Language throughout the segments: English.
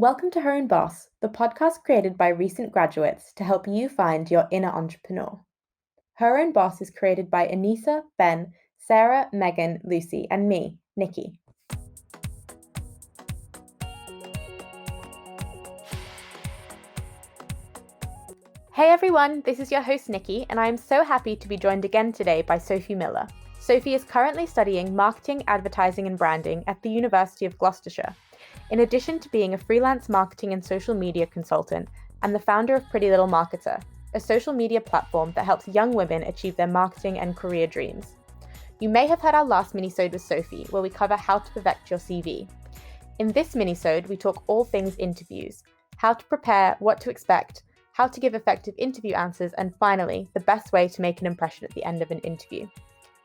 Welcome to Her Own Boss, the podcast created by recent graduates to help you find your inner entrepreneur. Her Own Boss is created by Anissa, Ben, Sarah, Megan, Lucy, and me, Nikki. Hey everyone, this is your host Nikki, and I am so happy to be joined again today by Sophie Miller. Sophie is currently studying marketing, advertising, and branding at the University of Gloucestershire. In addition to being a freelance marketing and social media consultant and the founder of Pretty Little Marketer, a social media platform that helps young women achieve their marketing and career dreams. You may have heard our last minisode with Sophie, where we cover how to perfect your CV. In this minisode, we talk all things interviews, how to prepare, what to expect, how to give effective interview answers, and finally, the best way to make an impression at the end of an interview.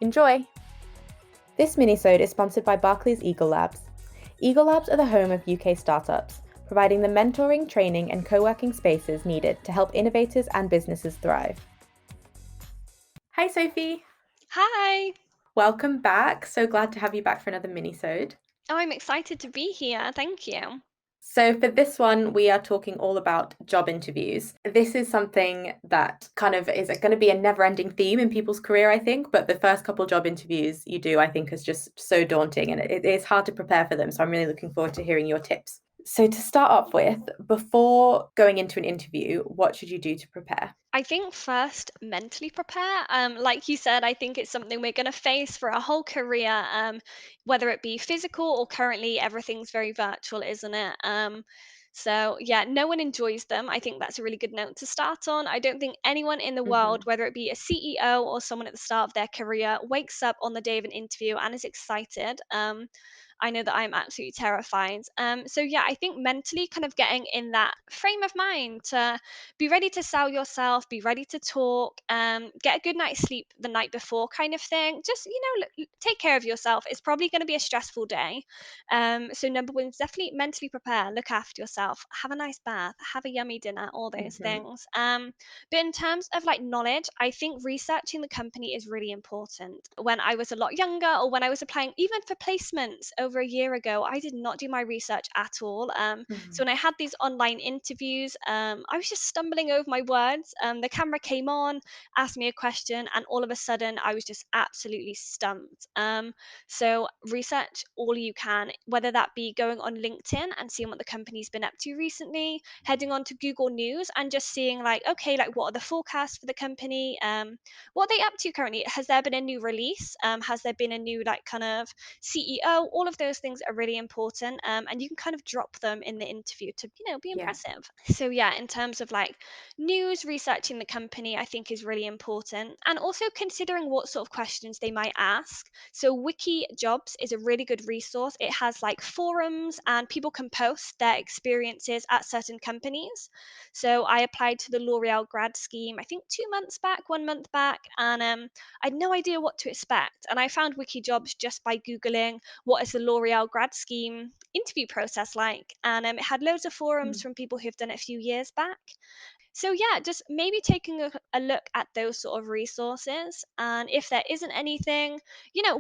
Enjoy! This minisode is sponsored by Barclays Eagle Labs. Eagle Labs are the home of UK startups, providing the mentoring, training, and co-working spaces needed to help innovators and businesses thrive. Hi, Sophie. Hi. Welcome back. So glad to have you back for another minisode. Oh, I'm excited to be here. Thank you. So for this one, we are talking all about job interviews. This is something that kind of is going to be a never-ending theme in people's career, I think. But the first couple job interviews you do, I think, is just so daunting, and it is hard to prepare for them. So I'm really looking forward to hearing your tips. So to start off with, before going into an interview, what should you do to prepare? I think first mentally prepare. Like you said, I think it's something we're going to face for our whole career, whether it be physical or currently everything's very virtual, isn't it? So yeah, no one enjoys them. I think that's a really good note to start on. I don't think anyone in the world, whether it be a CEO or someone at the start of their career, wakes up on the day of an interview and is excited. I know that I'm absolutely terrified. So yeah, I think mentally kind of getting in that frame of mind to be ready to sell yourself, be ready to talk, get a good night's sleep the night before, kind of thing. Just, take care of yourself. It's probably going to be a stressful day. So, number one is definitely mentally prepare, look after yourself, have a nice bath, have a yummy dinner, all those things. But in terms of like knowledge, I think researching the company is really important. When I was a lot younger or when I was applying even for placements over a year ago, I did not do my research at all. So when I had these online interviews, I was just stumbling over my words. The camera came on, asked me a question, and all of a sudden I was just absolutely stumped. So research all you can, whether that be going on LinkedIn and seeing what the company's been up to recently, heading on to Google News and just seeing like, okay, like what are the forecasts for the company? What are they up to currently? Has there been a new release? Has there been a new like kind of CEO? All of those things are really important, and you can kind of drop them in the interview to be Yeah. impressive. So yeah, in terms of like news, researching the company, I think is really important, and also considering what sort of questions they might ask. So Wiki Jobs is a really good resource. It has like forums and people can post their experiences at certain companies. So I applied to the L'Oreal grad scheme, I think 2 months back, 1 month back, and I had no idea what to expect. And I found Wiki Jobs just by Googling what is the L'Oreal grad scheme interview process like. And it had loads of forums from people who've done it a few years back. So yeah, just maybe taking a look at those sort of resources. And if there isn't anything,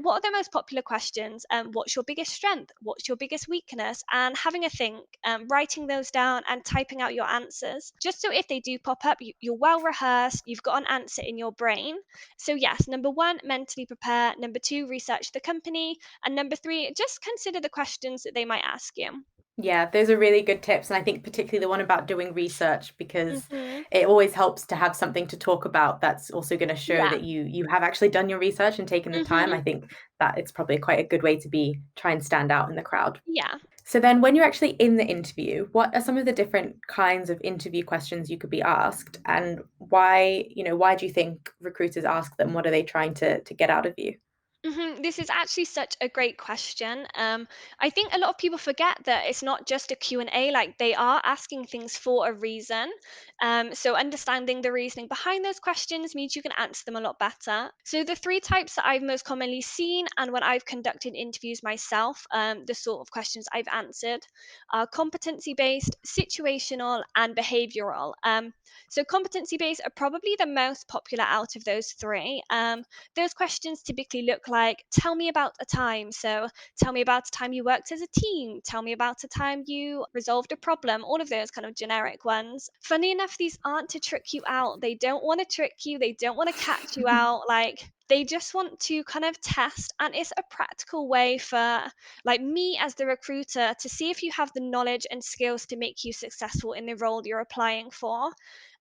what are the most popular questions? What's your biggest strength? What's your biggest weakness? And having a think, writing those down and typing out your answers, just so if they do pop up, you're well rehearsed, you've got an answer in your brain. So yes, number one, mentally prepare. Number two, research the company. And number three, just consider the questions that they might ask you. Yeah, those are really good tips. And I think particularly the one about doing research, because Hmm. it always helps to have something to talk about that's also going to show Yeah. that you have actually done your research and taken the time. Hmm. I think that it's probably quite a good way to try and stand out in the crowd. Yeah. So then when you're actually in the interview, what are some of the different kinds of interview questions you could be asked, and why do you think recruiters ask them? What are they trying to get out of you? This is actually such a great question. I think a lot of people forget that it's not just a Q&A, like they are asking things for a reason. So understanding the reasoning behind those questions means you can answer them a lot better. So the three types that I've most commonly seen and when I've conducted interviews myself, the sort of questions I've answered are competency-based, situational, and behavioral. So competency-based are probably the most popular out of those three. Those questions typically look look like, tell me about a time. So tell me about a time you worked as a team. Tell me about a time you resolved a problem. All of those kind of generic ones. Funny enough, these aren't to trick you out. They don't want to trick you. They don't want to catch you out. Like, they just want to kind of test, and it's a practical way for like me as the recruiter to see if you have the knowledge and skills to make you successful in the role you're applying for.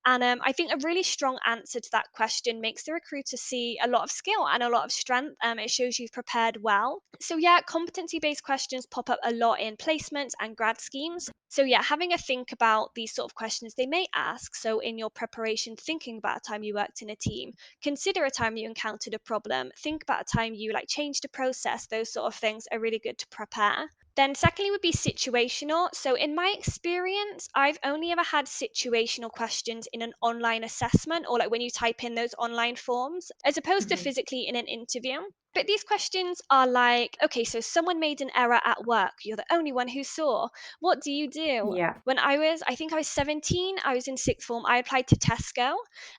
And I think a really strong answer to that question makes the recruiter see a lot of skill and a lot of strength. It shows you've prepared well. So, yeah, competency based questions pop up a lot in placements and grad schemes. So, yeah, having a think about these sort of questions they may ask. So, in your preparation, thinking about a time you worked in a team, consider a time you encountered a problem, think about a time you like changed a process. Those sort of things are really good to prepare. Then, secondly, would be situational. So, in my experience, I've only ever had situational questions in an online assessment or like when you type in those online forms, as opposed to Mhm. physically in an interview. But these questions are like, okay, so someone made an error at work. You're the only one who saw. What do you do? Yeah. When I think I was 17, I was in sixth form, I applied to Tesco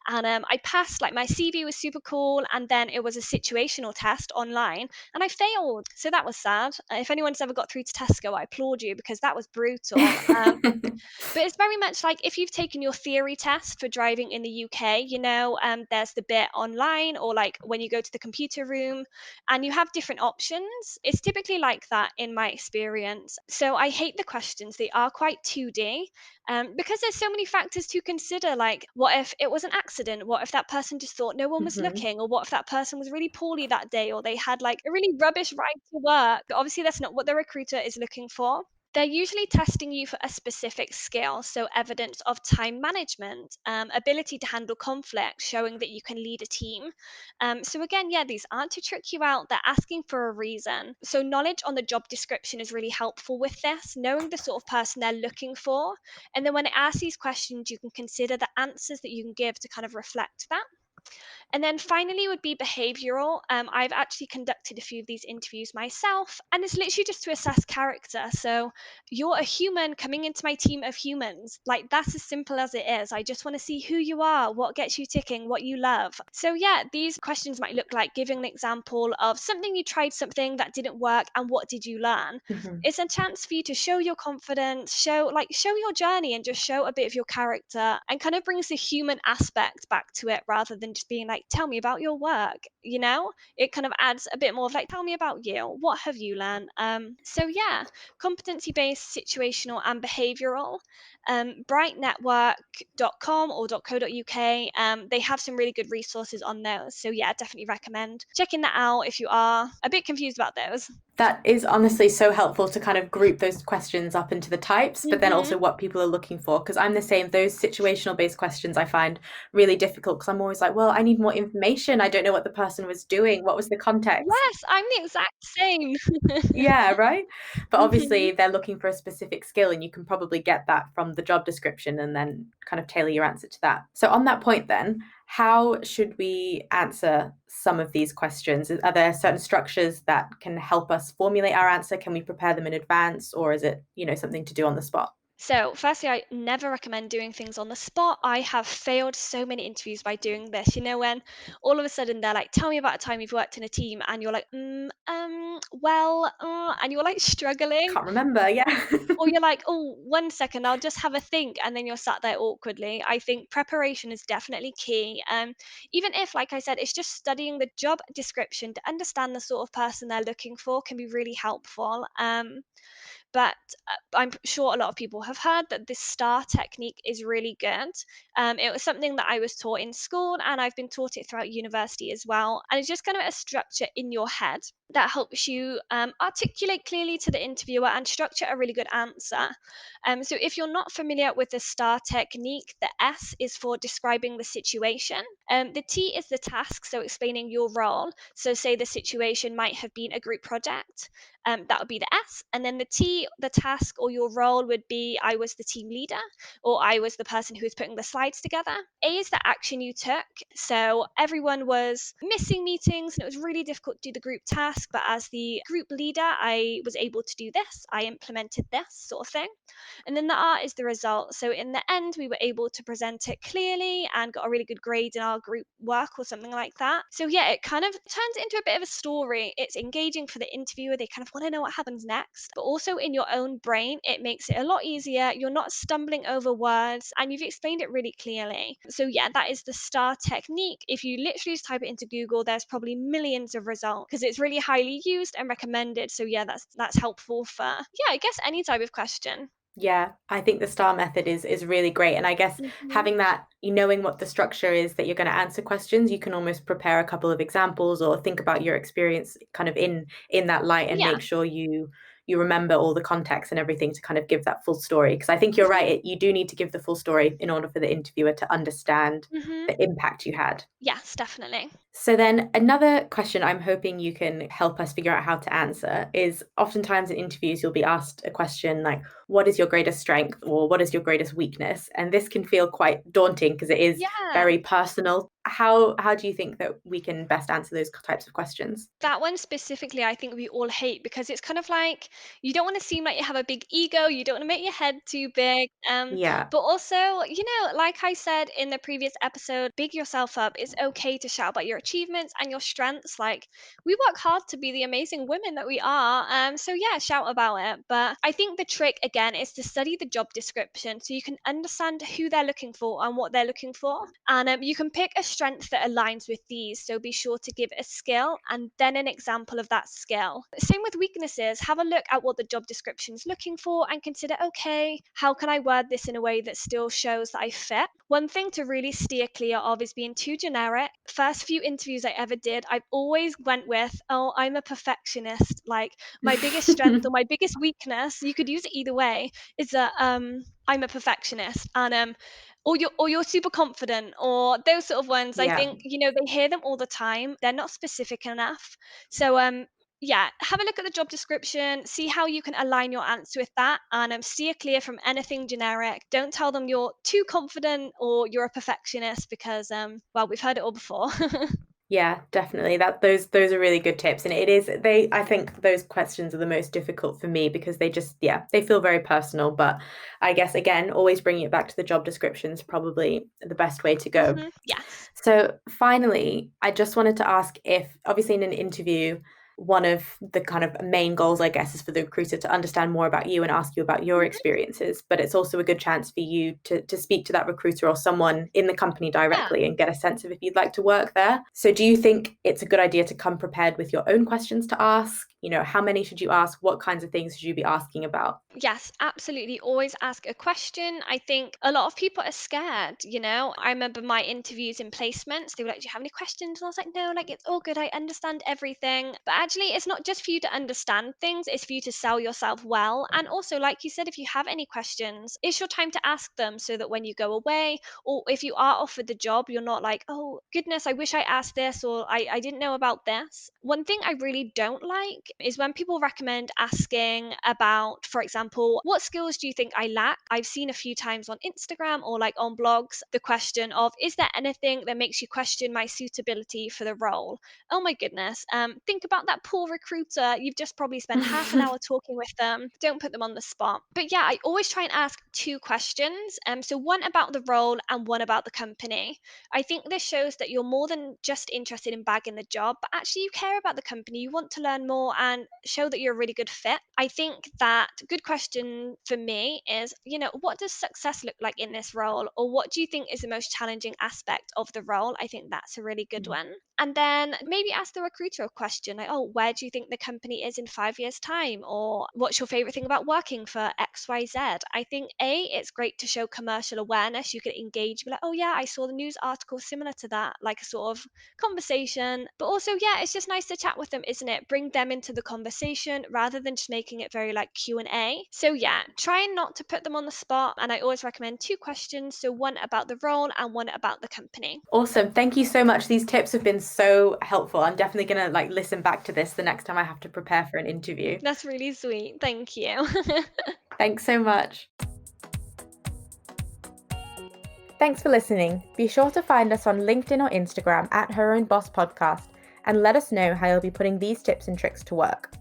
and I passed, like my CV was super cool. And then it was a situational test online and I failed. So that was sad. If anyone's ever got through to Tesco, I applaud you because that was brutal. But it's very much like if you've taken your theory test for driving in the UK, there's the bit online or like when you go to the computer room and you have different options. It's typically like that in my experience. So I hate the questions. They are quite 2D because there's so many factors to consider. Like, what if it was an accident? What if that person just thought no one was Mhm. looking? Or what if that person was really poorly that day? Or they had like a really rubbish right to work? Obviously, that's not what the recruiter is looking for. They're usually testing you for a specific skill, so evidence of time management, ability to handle conflict, showing that you can lead a team. So, again, yeah, these aren't to trick you out, they're asking for a reason. So, knowledge on the job description is really helpful with this, knowing the sort of person they're looking for. And then when it asks these questions, you can consider the answers that you can give to kind of reflect that. And then finally would be behavioral. I've actually conducted a few of these interviews myself, and it's literally just to assess character. So you're a human coming into my team of humans. Like, that's as simple as it is. I just want to see who you are, what gets you ticking, what you love. So yeah, these questions might look like giving an example of something you tried something that didn't work and what did you learn. Mhm. It's a chance for you to show your confidence, show your journey and just show a bit of your character and kind of brings the human aspect back to it rather than just being like, tell me about your work, It kind of adds a bit more of like, tell me about you. What have you learned? So yeah, competency based, situational, and behavioral. Brightnetwork.com or .co.uk. They have some really good resources on those. So yeah, definitely recommend checking that out if you are a bit confused about those. That is honestly so helpful to kind of group those questions up into the types, but then Hmm. also what people are looking for. Because I'm the same, those situational based questions I find really difficult because I'm always like, well, I need more information. I don't know what the person was doing. What was the context? Yes, I'm the exact same. Yeah, right. But Mhm. obviously, they're looking for a specific skill, and you can probably get that from the job description and then kind of tailor your answer to that. So, on that point, then, how should we answer some of these questions? Are there certain structures that can help us formulate our answer? Can we prepare them in advance, or is it, something to do on the spot? So, firstly, I never recommend doing things on the spot. I have failed so many interviews by doing this. When all of a sudden they're like, "Tell me about a time you've worked in a team," and you're like, well, and you're like struggling, Can't remember. Yeah. or you're like, "Oh, 1 second, I'll just have a think," and then you're sat there awkwardly. I think preparation is definitely key. Even if, like I said, it's just studying the job description to understand the sort of person they're looking for can be really helpful. But I'm sure a lot of people have heard that this STAR technique is really good. It was something that I was taught in school, and I've been taught it throughout university as well. And it's just kind of a structure in your head that helps you articulate clearly to the interviewer and structure a really good answer. So if you're not familiar with the STAR technique, the S is for describing the situation. The T is the task, so explaining your role. So say the situation might have been a group project. That would be the S. And then the T, the task or your role would be I was the team leader or I was the person who was putting the slides together. A is the action you took. So everyone was missing meetings and it was really difficult to do the group task. desk, but as the group leader, I was able to do this. I implemented this sort of thing. And then the art is the result. So in the end, we were able to present it clearly and got a really good grade in our group work or something like that. So yeah, it kind of turns into a bit of a story. It's engaging for the interviewer. They kind of want to know what happens next. But also in your own brain, it makes it a lot easier. You're not stumbling over words and you've explained it really clearly. So yeah, that is the STAR technique. If you literally just type it into Google, there's probably millions of results because it's really highly used and recommended. So yeah, that's helpful for, yeah, I guess any type of question. Yeah, I think the STAR method is really great. And I guess Mhm. having that, knowing what the structure is that you're going to answer questions, you can almost prepare a couple of examples or think about your experience kind of in that light and Yeah. make sure you remember all the context and everything to kind of give that full story. Because I think you're Mhm. right, you do need to give the full story in order for the interviewer to understand Mhm. the impact you had. Yes, definitely. So then another question I'm hoping you can help us figure out how to answer is oftentimes in interviews you'll be asked a question like, what is your greatest strength or what is your greatest weakness? And this can feel quite daunting because it is Yeah. very personal. How do you think that we can best answer those types of questions? That one specifically, I think we all hate because it's kind of like you don't want to seem like you have a big ego. You don't want to make your head too big. Yeah. But also, like I said in the previous episode, big yourself up. It's okay to shout about your achievements and your strengths. Like we work hard to be the amazing women that we are. So yeah, shout about it. But I think the trick again is to study the job description so you can understand who they're looking for and what they're looking for. And you can pick a strength that aligns with these. So be sure to give a skill and then an example of that skill. Same with weaknesses. Have a look at what the job description is looking for and consider, okay, how can I word this in a way that still shows that I fit? One thing to really steer clear of is being too generic. First few interviews I ever did, I always went with, oh, I'm a perfectionist. Like my biggest strength or my biggest weakness, you could use it either way, is that I'm a perfectionist. And or you're super confident or those sort of ones. I Yeah. think they hear them all the time. They're not specific enough. So yeah, have a look at the job description, see how you can align your answer with that, and steer clear from anything generic. Don't tell them you're too confident or you're a perfectionist because well, we've heard it all before. Yeah, definitely. Those are really good tips. And it is I think those questions are the most difficult for me because they just, yeah, they feel very personal. But I guess again, always bringing it back to the job description is probably the best way to go. Yes. So finally, I just wanted to ask if obviously in an interview, one of the kind of main goals, I guess, is for the recruiter to understand more about you and ask you about your Mhm. experiences. But it's also a good chance for you to speak to that recruiter or someone in the company Yeah. directly and get a sense of if you'd like to work there. So do you think it's a good idea to come prepared with your own questions to ask? How many should you ask? What kinds of things should you be asking about? Yes, absolutely. Always ask a question. I think a lot of people are scared, I remember my interviews in placements. They were like, do you have any questions? And I was like, no, like it's all good. I understand everything. But actually, it's not just for you to understand things, it's for you to sell yourself well. And also, like you said, if you have any questions, it's your time to ask them so that when you go away or if you are offered the job, you're not like, oh, goodness, I wish I asked this or I didn't know about this. One thing I really don't like is when people recommend asking about, for example, what skills do you think I lack? I've seen a few times on Instagram or like on blogs the question of, is there anything that makes you question my suitability for the role? Oh my goodness. Think about that poor recruiter. You've just probably spent half an hour talking with them. Don't put them on the spot. But yeah, I always try and ask two questions. So one about the role and one about the company. I think this shows that you're more than just interested in bagging the job, but actually you care about the company. You want to learn more and show that you're a really good fit. I think that a good question for me is, what does success look like in this role? Or what do you think is the most challenging aspect of the role? I think that's a really good one. And then maybe ask the recruiter a question like, oh, where do you think the company is in 5 years' time? Or what's your favorite thing about working for XYZ? I think it's great to show commercial awareness. You could engage, be like, oh yeah, I saw the news article similar to that, like a sort of conversation. But also, yeah, it's just nice to chat with them, isn't it? Bring them into the conversation rather than just making it very like Q&A. So yeah, try not to put them on the spot. And I always recommend two questions. So one about the role and one about the company. Awesome. Thank you so much. These tips have been so helpful. I'm definitely going to listen back to this the next time I have to prepare for an interview. That's really sweet. Thank you. Thanks so much. Thanks for listening. Be sure to find us on LinkedIn or Instagram at Her Own Boss Podcast and let us know how you'll be putting these tips and tricks to work.